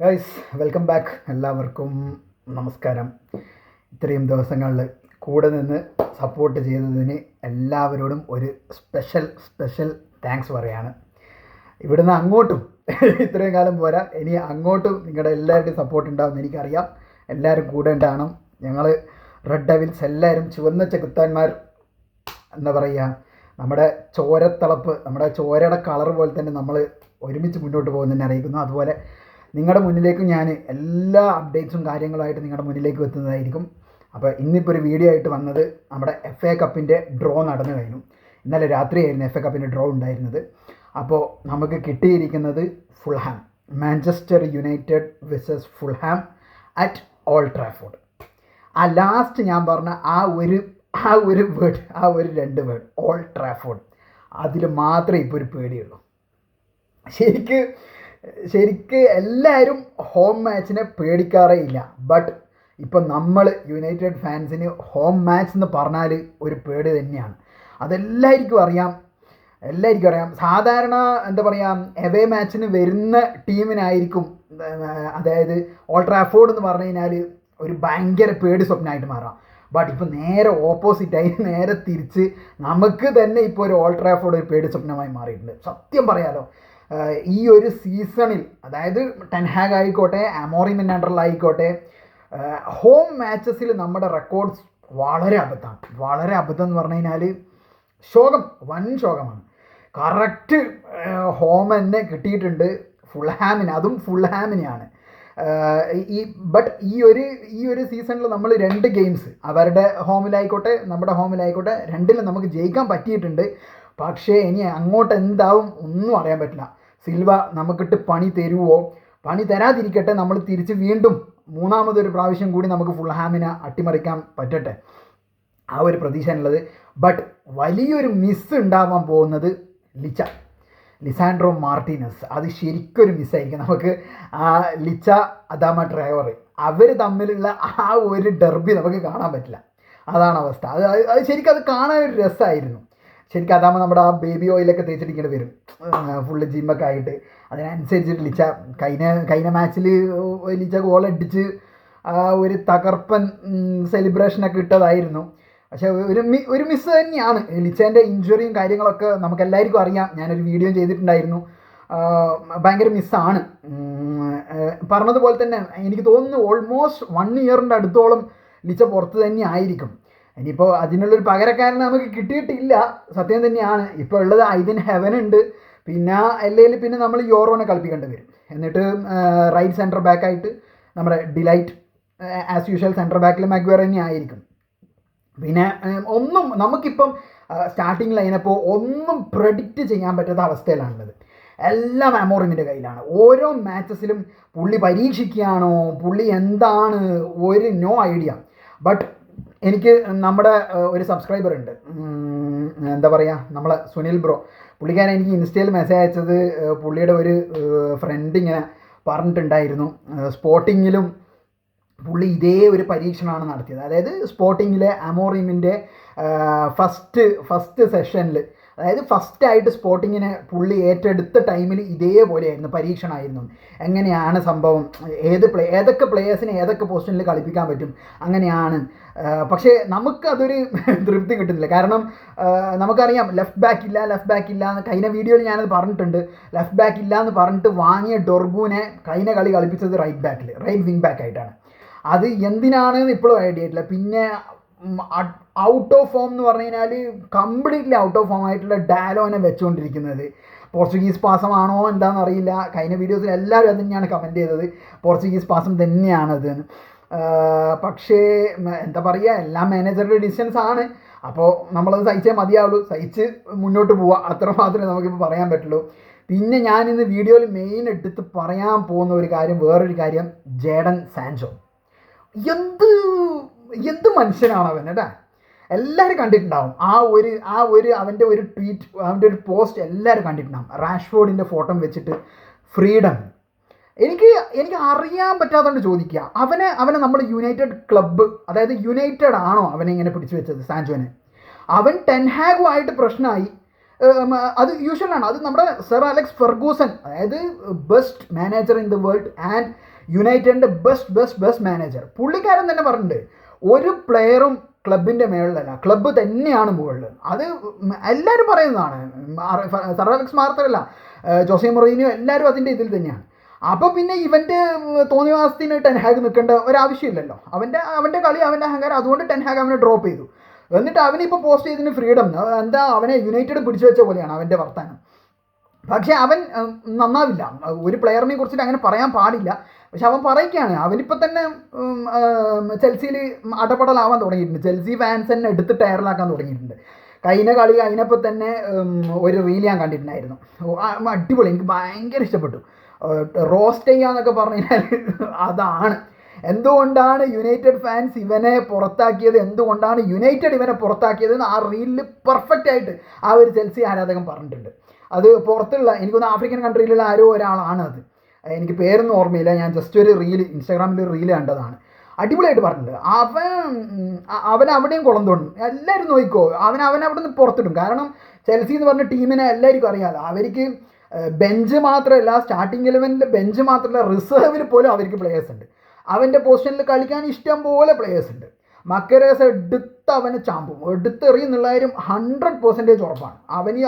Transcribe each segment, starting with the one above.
Guys, welcome back. എല്ലാവർക്കും നമസ്കാരം. ഇത്രയും ദിവസങ്ങളിൽ കൂടെ നിന്ന് സപ്പോർട്ട് ചെയ്തതിന് എല്ലാവരോടും ഒരു സ്പെഷ്യൽ താങ്ക്സ് പറയാണ്. ഇവിടുന്ന് അങ്ങോട്ടും ഇത്രയും കാലം പോരാ, ഇനി അങ്ങോട്ടും നിങ്ങളുടെ എല്ലാവരുടെയും സപ്പോർട്ട് ഉണ്ടാവുമെന്ന് എനിക്കറിയാം. എല്ലാവരും കൂടെ ഉണ്ടാവണം. ഞങ്ങൾ റെഡ് ഡെവിൽസ് എല്ലാവരും ചുവന്ന ചെകുത്താന്മാർ, എന്താ പറയുക, നമ്മുടെ ചോരത്തളപ്പ്, നമ്മുടെ ചോരയുടെ കളർ പോലെ തന്നെ നമ്മൾ ഒരുമിച്ച് മുന്നോട്ട് പോകുന്നതിനെ അറിയിക്കുന്നു. അതുപോലെ നിങ്ങളുടെ മുന്നിലേക്കും ഞാൻ എല്ലാ അപ്ഡേറ്റ്സും കാര്യങ്ങളുമായിട്ട് നിങ്ങളുടെ മുന്നിലേക്ക് എത്തുന്നതായിരിക്കും. അപ്പോൾ ഇന്നിപ്പോൾ ഒരു വീഡിയോ ആയിട്ട് വന്നത്, നമ്മുടെ FA കപ്പിൻ്റെ ഡ്രോ നടന്നു കഴിഞ്ഞു. ഇന്നലെ രാത്രിയായിരുന്നു FA കപ്പിൻ്റെ ഡ്രോ ഉണ്ടായിരുന്നത്. അപ്പോൾ നമുക്ക് കിട്ടിയിരിക്കുന്നത് Fulham, Manchester United versus Fulham at old Trafford. ആ ലാസ്റ്റ് ഞാൻ പറഞ്ഞ ആ ഒരു വേർഡ്, രണ്ട് വേർഡ്, ഓൾഡ് ട്രാഫോർഡ്, അതിൽ മാത്രമേ ഇപ്പോൾ ഒരു പേടിയുള്ളൂ. ശരിക്ക് എല്ലാവരും ഹോം മാച്ചിനെ പേടിക്കാറേ ഇല്ല. ബട്ട് ഇപ്പം നമ്മൾ യുണൈറ്റഡ് ഫാൻസിന് ഹോം മാച്ച് എന്ന് പറഞ്ഞാൽ ഒരു പേടി തന്നെയാണ്. അതെല്ലാവർക്കും അറിയാം. സാധാരണ എന്താ പറയുക, എവേ മാച്ചിന് വരുന്ന ടീമിനായിരിക്കും, അതായത് ഓൾഡ് ട്രാഫോർഡ് എന്ന് പറഞ്ഞു കഴിഞ്ഞാൽ ഒരു ഭയങ്കര പേടി സ്വപ്നമായിട്ട് മാറാം. ബട്ട് ഇപ്പോൾ നേരെ ഓപ്പോസിറ്റായി, നേരെ തിരിച്ച് നമുക്ക് തന്നെ ഇപ്പോൾ ഒരു ഓൾഡ് ട്രാഫോർഡ് ഒരു പേടി സ്വപ്നമായി മാറിയിട്ടുണ്ട്. സത്യം പറയാലോ, ഈ ഒരു സീസണിൽ, അതായത് ടെൻ ഹാഗ് ആയിക്കോട്ടെ, അമോറിമിൻ്റെ അണ്ടറിലായിക്കോട്ടെ, ഹോം മാച്ചസിൽ നമ്മുടെ റെക്കോർഡ്സ് വളരെ അബദ്ധം എന്ന് പറഞ്ഞു കഴിഞ്ഞാൽ വൻ ശോകമാണ്. കറക്റ്റ് ഹോം തന്നെ കിട്ടിയിട്ടുണ്ട് ഫുൾഹാമിന്, അതും ഫുൾഹാമിനെയാണ്. ബട്ട് ഈ ഒരു സീസണിൽ നമ്മൾ 2 ഗെയിംസ്, അവരുടെ ഹോമിലായിക്കോട്ടെ നമ്മുടെ ഹോമിലായിക്കോട്ടെ, രണ്ടിലും നമുക്ക് ജയിക്കാൻ പറ്റിയിട്ടുണ്ട്. പക്ഷേ ഇനി അങ്ങോട്ട് എന്താവും ഒന്നും അറിയാൻ പറ്റില്ല. സിൽവ നമുക്കിട്ട് പണി തരുമോ? പണി തരാതിരിക്കട്ടെ, നമ്മൾ തിരിച്ച് വീണ്ടും മൂന്നാമതൊരു പ്രാവശ്യം കൂടി നമുക്ക് ഫുൾഹാമിനെ അട്ടിമറിക്കാൻ പറ്റട്ടെ, ആ ഒരു പ്രതീക്ഷയുള്ളത്. ബട്ട് വലിയൊരു മിസ് ഉണ്ടാവാൻ പോകുന്നത് ലിസാൻഡ്രോ മാർട്ടീനസ്. അത് ശരിക്കൊരു മിസ്സായിരിക്കും നമുക്ക്. ലിച്ച, അദാമ ട്രാവർ, അവർ തമ്മിലുള്ള ആ ഒരു ഡെർബി നമുക്ക് കാണാൻ പറ്റില്ല. അതാണ് അവസ്ഥ. അത് ശരിക്കും അത് കാണാൻ ഒരു രസമായിരുന്നു. ശരിക്കും അതാകുമ്പോൾ നമ്മുടെ ആ ബേബി ഓയിലൊക്കെ തേച്ചിട്ടിങ്ങനെ വരും, ഫുള്ള് ജിമ്മൊക്കെ ആയിട്ട്. അതിനനുസരിച്ചിട്ട് ലിച്ച കഴിഞ്ഞ മാച്ചിൽ ലിച്ച ഗോളടിച്ച് ഒരു തകർപ്പൻ സെലിബ്രേഷനൊക്കെ ഇട്ടതായിരുന്നു. പക്ഷേ ഒരു മിസ് തന്നെയാണ്. ലിച്ചേൻ്റെ ഇഞ്ചുറിയും കാര്യങ്ങളൊക്കെ നമുക്കെല്ലാവർക്കും അറിയാം. ഞാനൊരു വീഡിയോ ചെയ്തിട്ടുണ്ടായിരുന്നു. ഭയങ്കര മിസ്സാണ്. പറഞ്ഞതുപോലെ തന്നെ എനിക്ക് തോന്നുന്നു ഓൾമോസ്റ്റ് 1 ഇയറിൻ്റെ അടുത്തോളം ലിച്ച പുറത്ത് തന്നെ ആയിരിക്കും. ഇനിയിപ്പോൾ അതിനുള്ളൊരു പകരക്കാരനെ നമുക്ക് കിട്ടിയിട്ടില്ല, സത്യം തന്നെയാണ്. ഇപ്പോൾ ഉള്ളത് ഐദൻ ഹെവൻ ഉണ്ട്, പിന്നെ അല്ലെങ്കിൽ പിന്നെ നമ്മൾ യോറോനെ കളിപ്പിക്കേണ്ടി വരും. എന്നിട്ട് റൈറ്റ് സെൻറ്റർ ബാക്കായിട്ട് നമ്മുടെ ഡിലൈറ്റ്, ആസ് യൂഷ്വൽ സെൻറ്റർ ബാക്കിൽ മഗ്വയർ തന്നെ ആയിരിക്കും. പിന്നെ ഒന്നും നമുക്കിപ്പം സ്റ്റാർട്ടിങ് ലൈനപ്പോൾ ഒന്നും പ്രെഡിക്റ്റ് ചെയ്യാൻ പറ്റാത്ത അവസ്ഥയിലാണുള്ളത്. എല്ലാം അമോറിമിൻ്റെ കയ്യിലാണ്. ഓരോ മാച്ചസിലും പുള്ളി പരീക്ഷിക്കുകയാണോ, പുള്ളി എന്താണ്, നോ ഐഡിയ. ബട്ട് എനിക്ക് നമ്മുടെ ഒരു സബ്സ്ക്രൈബർ ഉണ്ട്, എന്താ പറയുക, നമ്മളെ സുനിൽ ബ്രോ. പുള്ളിക്കാരൻ എനിക്ക് ഇൻസ്റ്റയിൽ മെസ്സേജ് അയച്ചത്, പുള്ളിയുടെ ഒരു ഫ്രണ്ട് ഇങ്ങനെ പറഞ്ഞിട്ടുണ്ടായിരുന്നു, സ്പോർട്ടിങ്ങിലും പുള്ളി ഇതേ ഒരു പരീക്ഷണമാണ് നടത്തിയത്. അതായത് സ്പോർട്ടിങ്ങിലെ അമോറിമിൻ്റെ ഫസ്റ്റ് സെഷനിൽ, അതായത് ഫസ്റ്റായിട്ട് സ്പോർട്ടിങ്ങിനെ പുള്ളി ഏറ്റെടുത്ത ടൈമിൽ ഇതേപോലെയായിരുന്നു, പരീക്ഷണമായിരുന്നു. എങ്ങനെയാണ് സംഭവം, ഏതൊക്കെ പ്ലേയേഴ്സിനെ ഏതൊക്കെ പൊസിഷനിൽ കളിപ്പിക്കാൻ പറ്റും, അങ്ങനെയാണ്. പക്ഷേ നമുക്കതൊരു തൃപ്തി കിട്ടുന്നില്ല. കാരണം നമുക്കറിയാം ലെഫ്റ്റ് ബാക്ക് ഇല്ല എന്ന് കഴിഞ്ഞ വീഡിയോയിൽ ഞാനത് പറഞ്ഞിട്ടുണ്ട്. ലെഫ്റ്റ് ബാക്ക് ഇല്ല എന്ന് പറഞ്ഞിട്ട് വാങ്ങിയ ഡൊർഗുവിനെ കഴിഞ്ഞ കളി കളിപ്പിച്ചത് റൈറ്റ് വിങ് ബാക്കായിട്ടാണ്. അത് എന്തിനാണെന്ന് ഇപ്പോഴും ഐഡിയ ആയിട്ടില്ല. പിന്നെ ഔട്ട് ഓഫ് ഫോം എന്ന് പറഞ്ഞു കഴിഞ്ഞാൽ കംപ്ലീറ്റ്ലി ഔട്ട് ഓഫ് ഫോം ആയിട്ടുള്ള ഡാലോനെ വെച്ചുകൊണ്ടിരിക്കുന്നത്. പോർച്ചുഗീസ് പാസമാണോ എന്താണെന്ന് അറിയില്ല. കഴിഞ്ഞ വീഡിയോസിൽ എല്ലാവരും അത് തന്നെയാണ് കമൻറ്റ് ചെയ്തത്, പോർച്ചുഗീസ് പാസം തന്നെയാണത്. പക്ഷേ എന്താ പറയുക, എല്ലാം മാനേജറുടെ ഡിസിഷൻസ് ആണ്. അപ്പോൾ നമ്മളത് സഹിച്ചേ മതിയാവുള്ളൂ, സഹിച്ച് മുന്നോട്ട് പോവുക, അത്ര മാത്രമേ നമുക്കിപ്പോൾ പറയാൻ പറ്റുള്ളൂ. പിന്നെ ഞാനിന്ന് വീഡിയോയിൽ മെയിൻ എടുത്ത് പറയാൻ പോകുന്ന വേറൊരു കാര്യം, ജേഡൻ സാൻചോ. എന്ത് മനുഷ്യനാണ് അവൻ കേട്ടാ. എല്ലാവരും കണ്ടിട്ടുണ്ടാവും ആ ഒരു അവൻ്റെ ഒരു ട്വീറ്റ്, അവൻ്റെ ഒരു പോസ്റ്റ് എല്ലാവരും കണ്ടിട്ടുണ്ടാവും. റാഷ്ഫോർഡിൻ്റെ ഫോട്ടോ വെച്ചിട്ട് ഫ്രീഡം. എനിക്ക് അറിയാൻ പറ്റാത്തതുകൊണ്ട് ചോദിക്കുക, അവനെ നമ്മൾ യുണൈറ്റഡ് ക്ലബ്ബ്, അതായത് യുണൈറ്റഡ് ആണോ അവനെ ഇങ്ങനെ പിടിച്ചു വെച്ചത് സാൻചോനെ? അവൻ ടെൻ ഹാഗുമായിട്ട് പ്രശ്നമായി, അത് യൂഷ്വലാണ്. അത് നമ്മുടെ സർ അലക്സ് ഫെർഗൂസൺ, അതായത് best manager in the world and യുണൈറ്റഡിൻ്റെ ബെസ്റ്റ് മാനേജർ, പുള്ളിക്കാരൻ തന്നെ പറഞ്ഞിട്ടുണ്ട് ഒരു പ്ലെയറും ക്ലബിൻ്റെ മേളിലല്ല, ക്ലബ്ബ് തന്നെയാണ് മുകളിൽ. അത് എല്ലാവരും പറയുന്നതാണ്. സർ അലക്സ് മാത്രമല്ല, ജോസെ മൊറീനിയോ എല്ലാവരും അതിൻ്റെ ഇതിൽ തന്നെയാണ്. അപ്പോൾ പിന്നെ ഇവൻ്റെ തോന്നിവാസത്തിന് ടെൻഹാഗ് നിൽക്കേണ്ട ഒരാവശ്യമില്ലല്ലോ. അവൻ്റെ കളി, അവൻ്റെ അഹങ്കാരം, അതുകൊണ്ട് ടെൻഹാഗ് അവനെ ഡ്രോപ്പ് ചെയ്തു. എന്നിട്ട് അവനിപ്പോൾ പോസ്റ്റ് ചെയ്തതിന് ഫ്രീഡം, എന്താ അവനെ യുണൈറ്റഡ് പിടിച്ചു വെച്ച പോലെയാണ് അവൻ്റെ വർത്താനം. പക്ഷേ അവൻ നന്നാവില്ല. ഒരു പ്ലെയറിനെ കുറിച്ചിട്ട് അങ്ങനെ പറയാൻ പാടില്ല, പക്ഷെ അവൻ പറയുകയാണ്. അവനിപ്പോൾ തന്നെ ചെൽസിയിൽ അടപടലാവാൻ തുടങ്ങിയിട്ടുണ്ട്. ചെൽസി ഫാൻസ് തന്നെ എടുത്ത് ടയറിലാക്കാൻ തുടങ്ങിയിട്ടുണ്ട്. കഴിഞ്ഞ കളി കഴിഞ്ഞപ്പോൾ തന്നെ ഒരു റീൽ ഞാൻ കണ്ടിട്ടുണ്ടായിരുന്നു. അടിപൊളി, എനിക്ക് ഭയങ്കര ഇഷ്ടപ്പെട്ടു. റോസ്റ്റ് ചെയ്യാന്നൊക്കെ പറഞ്ഞു കഴിഞ്ഞാൽ അതാണ്. എന്തുകൊണ്ടാണ് യുണൈറ്റഡ് ഫാൻസ് ഇവനെ പുറത്താക്കിയത്, എന്തുകൊണ്ടാണ് യുണൈറ്റഡ് ഇവനെ പുറത്താക്കിയത് എന്ന് ആ റീലിൽ പെർഫെക്റ്റ് ആയിട്ട് ആ ഒരു ചെൽസി ആരാധകൻ പറഞ്ഞിട്ടുണ്ട്. അത് പുറത്തുള്ള, എനിക്കൊന്ന് ആഫ്രിക്കൻ കൺട്രിയിലുള്ള ആരോ ഒരാളാണ് അത്, എനിക്ക് പേരൊന്നും ഓർമ്മയില്ല. ഞാൻ ജസ്റ്റ് ഒരു റീൽ, ഇൻസ്റ്റാഗ്രാമിൽ ഒരു റീൽ കണ്ടതാണ്. അടിപൊളിയായിട്ട് പറഞ്ഞിട്ടുണ്ട്. അവൻ അവിടെയും കുളം തോന്നും. എല്ലാവരും നോക്കിക്കോ, അവൻ അവിടെ നിന്ന് പുറത്തിടും. കാരണം ചെൽസി എന്ന് പറഞ്ഞ ടീമിനെ എല്ലാവർക്കും അറിയാമല്ലോ. അവർക്ക് ബെഞ്ച് മാത്രമല്ല, സ്റ്റാർട്ടിംഗ് 11 ബെഞ്ച് മാത്രമല്ല, റിസർവിൽ പോലും അവർക്ക് പ്ലേയേഴ്സ് ഉണ്ട്. അവൻ്റെ പൊസിഷനിൽ കളിക്കാൻ ഇഷ്ടം പോലെ പ്ലേയേഴ്സ് ഉണ്ട്. മക്കരേസ് എടുത്ത് അവനെ ചാമ്പും, എടുത്തെറിയുന്നുള്ള കാര്യം 100% ഉറപ്പാണ്. അവൻ്റെ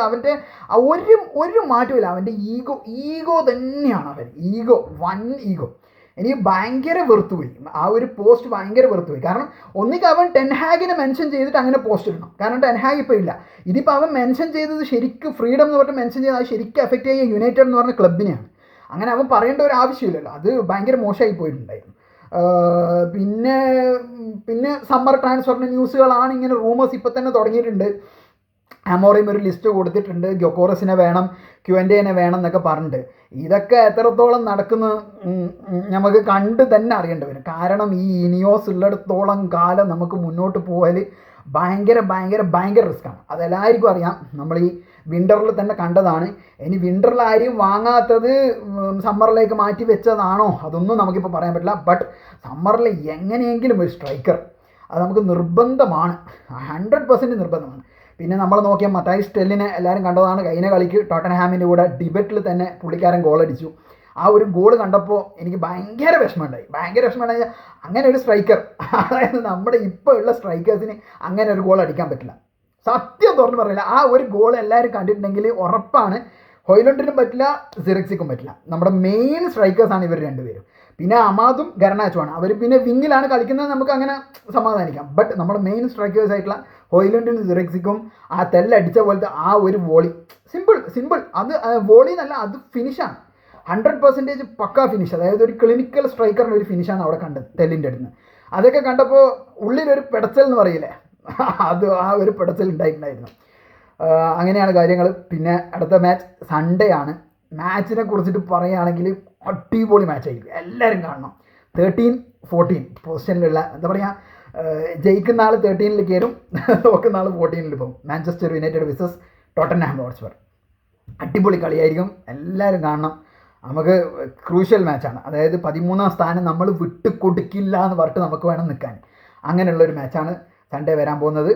ഒരു മാറ്റമില്ല. അവൻ്റെ ഈഗോ തന്നെയാണ് അവൻ. വൻ ഈഗോ. എനിക്ക് ഭയങ്കര വെറുത്തുപോയി ആ ഒരു പോസ്റ്റ്, ഭയങ്കര വെറുത്തുപോയി. കാരണം ഒന്നിക്ക് അവൻ ടെൻഹാഗിനെ മെൻഷൻ ചെയ്തിട്ട് അങ്ങനെ പോസ്റ്റ് ഇടണം. കാരണം ടെൻഹാഗ് ഇപ്പോൾ ഇല്ല. ഇതിപ്പോൾ അവൻ മെൻഷൻ ചെയ്തത് ശരിക്കും ഫ്രീഡം എന്ന് പറഞ്ഞിട്ട് മെൻഷൻ ചെയ്ത് അത് ശരിക്കും എഫക്റ്റ് ചെയ്യുക യുണൈറ്റഡ് എന്ന് പറഞ്ഞ ക്ലബിനെയാണ്. അങ്ങനെ അവൻ പറയേണ്ട ഒരു ആവശ്യമില്ലല്ലോ. അത് ഭയങ്കര മോശമായി പോയിട്ടുണ്ടായിരുന്നു. പിന്നെ സമ്മർ ട്രാൻസ്ഫറിൻ്റെ ന്യൂസുകളാണ് ഇങ്ങനെ, റൂമേഴ്സ് ഇപ്പോൾ തന്നെ തുടങ്ങിയിട്ടുണ്ട്. അമോറിം ഒരു ലിസ്റ്റ് കൊടുത്തിട്ടുണ്ട്, ഗ്യോക്കോറസിനെ വേണം, ക്യുവൻറ്റേനെ വേണം എന്നൊക്കെ പറഞ്ഞിട്ട്. ഇതൊക്കെ എത്രത്തോളം നടക്കുന്ന നമുക്ക് കണ്ട് തന്നെ അറിയേണ്ടി വരും. കാരണം ഈ ഇനിയോസ് ഉള്ളിടത്തോളം കാലം നമുക്ക് മുന്നോട്ട് പോയാൽ ഭയങ്കര റിസ്ക്കാണ്. അതെല്ലാവർക്കും അറിയാം. നമ്മൾ ഈ വിൻ്ററിൽ തന്നെ കണ്ടതാണ്. ഇനി വിൻ്ററിൽ ആരും വാങ്ങാത്തത് സമ്മറിലേക്ക് മാറ്റി വെച്ചതാണോ അതൊന്നും നമുക്കിപ്പോൾ പറയാൻ പറ്റില്ല. ബട്ട് സമ്മറിൽ എങ്ങനെയെങ്കിലും ഒരു സ്ട്രൈക്കർ അത് നമുക്ക് നിർബന്ധമാണ്, 100% നിർബന്ധമാണ്. പിന്നെ നമ്മൾ നോക്കിയാൽ മത്തായിസ് ടെല്ലിനെ എല്ലാവരും കണ്ടതാണ്. കഴിഞ്ഞ കളിക്ക് ടോട്ടൻഹാമിൻ്റെ കൂടെ ഡിബറ്റിൽ തന്നെ പുള്ളിക്കാരൻ ഗോളടിച്ചു. ആ ഒരു ഗോൾ കണ്ടപ്പോൾ എനിക്ക് ഭയങ്കര വിഷമമുണ്ടായി. അങ്ങനെ ഒരു സ്ട്രൈക്കർ, അതായത് നമ്മുടെ ഇപ്പോൾ ഉള്ള സ്ട്രൈക്കേഴ്സിന് അങ്ങനെ ഒരു ഗോൾ അടിക്കാൻ പറ്റില്ല. സത്യം തുറന്ന് പറയില്ല. ആ ഒരു ഗോൾ എല്ലാവരും കണ്ടിട്ടുണ്ടെങ്കിൽ ഉറപ്പാണ് ഹോയ്ലുണ്ടിനും പറ്റില്ല, സിറക്സിക്കും പറ്റില്ല. നമ്മുടെ മെയിൻ സ്ട്രൈക്കേഴ്സാണ് ഇവർ രണ്ടുപേരും. പിന്നെ അമാദും ഗർണാച്ചുമാണ്. അവർ പിന്നെ വിങ്ങിലാണ് കളിക്കുന്നത്, നമുക്ക് അങ്ങനെ സമാധാനിക്കാം. ബട്ട് നമ്മുടെ മെയിൻ സ്ട്രൈക്കേഴ്സ് ആയിട്ടുള്ള ഹോയ്ലുണ്ടിനും സിറക്സിക്കും ആ തെല്ലടിച്ച പോലത്തെ ആ ഒരു വോളി, സിമ്പിൾ അത് വോളി എന്നല്ല, അത് ഫിനിഷാണ്. 100% പക്കാ ഫിനിഷ്. അതായത് ഒരു ക്ലിനിക്കൽ സ്ട്രൈക്കറിൻ്റെ ഒരു ഫിനിഷാണ് അവിടെ കണ്ടത് തെല്ലിൻ്റെ അടുത്ത്. അതൊക്കെ കണ്ടപ്പോൾ ഉള്ളിലൊരു പെടച്ചൽ എന്ന് പറയില്ലേ, അത് ആ ഒരു പെടച്ചൽ ഉണ്ടായിട്ടുണ്ടായിരുന്നു. അങ്ങനെയാണ് കാര്യങ്ങൾ. പിന്നെ അടുത്ത മാച്ച് സൺഡേ ആണ്. മാച്ചിനെ കുറിച്ചിട്ട് പറയുകയാണെങ്കിൽ അടിപൊളി മാച്ചായിരിക്കും, എല്ലാവരും കാണണം. 13-14 പൊസിഷനിലുള്ള, എന്താ പറയുക, ജയിക്കുന്ന ആൾ 13-ൽ കയറും, തോക്കുന്ന ആൾ 14-ൽ പോകും. Manchester United visas Tottenham Hotspur. അടിപൊളി കളിയായിരിക്കും, എല്ലാവരും കാണണം. നമുക്ക് ക്രൂഷ്യൽ മാച്ചാണ്. അതായത് 13ാം സ്ഥാനം നമ്മൾ വിട്ടുകൊടുക്കില്ല എന്ന് പറഞ്ഞിട്ട് നമുക്ക് വേണം നിൽക്കാൻ. അങ്ങനെയുള്ളൊരു മാച്ചാണ് സൺഡേ വരാൻ പോകുന്നത്.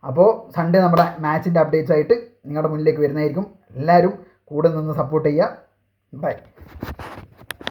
അപ്പോൾ സൺഡേ നമ്മുടെ മാച്ചിൻ്റെ അപ്ഡേറ്റ്സ് ആയിട്ട് നിങ്ങളുടെ മുന്നിലേക്ക് വരുന്നതായിരിക്കും. എല്ലാവരും കൂടെ നിന്ന് സപ്പോർട്ട് ചെയ്യുക. ബൈ.